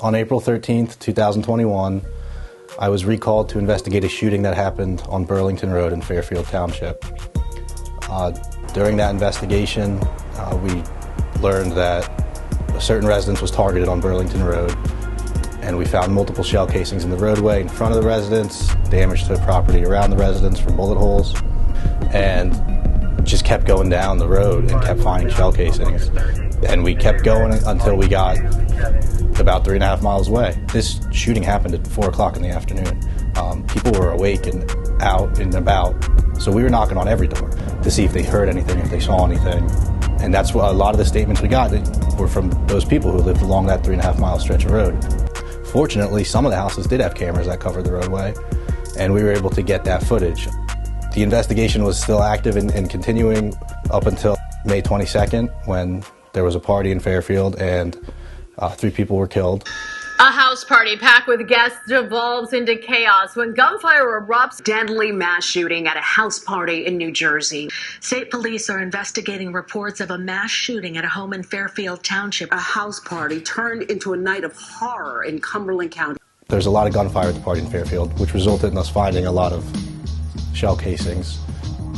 On April 13th, 2021, I was recalled to investigate a shooting that happened on Burlington Road in Fairfield Township. During that investigation, we learned that a certain residence was targeted on Burlington Road, and we found multiple shell casings in the roadway in front of the residence, damage to the property around the residence from bullet holes, and just kept going down the road and kept finding shell casings. And we kept going until we got about 3.5 miles away. This shooting happened at 4 o'clock in the afternoon. People were awake and out and about, so we were knocking on every door to see if they heard anything, if they saw anything. And that's what a lot of the statements we got were from those people who lived along that 3.5 mile stretch of road. Fortunately, some of the houses did have cameras that covered the roadway, and we were able to get that footage. The investigation was still active and continuing up until May 22nd, when there was a party in Fairfield and 3 people were killed. A house party packed with guests devolves into chaos when gunfire erupts. Deadly mass shooting at a house party in New Jersey. State police are investigating reports of a mass shooting at a home in Fairfield Township. A house party turned into a night of horror in Cumberland County. There's a lot of gunfire at the party in Fairfield, which resulted in us finding a lot of shell casings.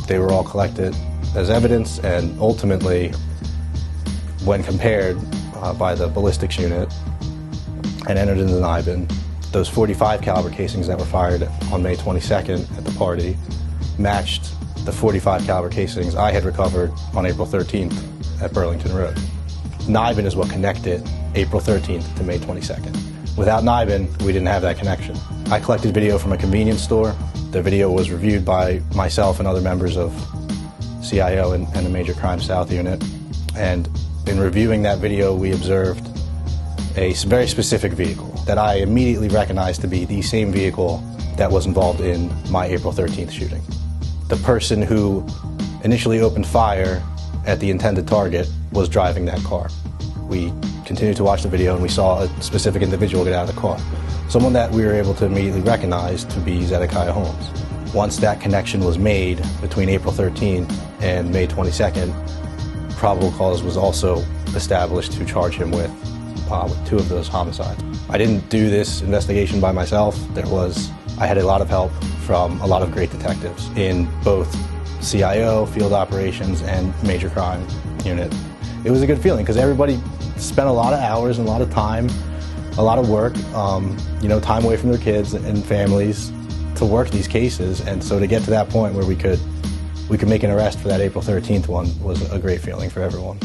They were all collected as evidence, and ultimately, when compared by the ballistics unit and entered into the NIBIN, those .45 caliber casings that were fired on May 22nd at the party matched the .45 caliber casings I had recovered on April 13th at Burlington Road. NIBIN is what connected April 13th to May 22nd. Without NIBIN, we didn't have that connection. I collected video from a convenience store. The video was reviewed by myself and other members of CIO and the Major Crime South unit. And in reviewing that video, we observed a very specific vehicle that I immediately recognized to be the same vehicle that was involved in my April 13th shooting. The person who initially opened fire at the intended target was driving that car. We continued to watch the video and we saw a specific individual get out of the car. Someone that we were able to immediately recognize to be Zedekiah Holmes. Once that connection was made between April 13th and May 22nd, probable cause was also established to charge him with 2 of those homicides. I didn't do this investigation by myself. I had a lot of help from a lot of great detectives in both CIO, field operations, and major crime unit. It was a good feeling because everybody spent a lot of hours and a lot of time, a lot of work, time away from their kids and families to work these cases. And so to get to that point where we could make an arrest for that April 13th one was a great feeling for everyone.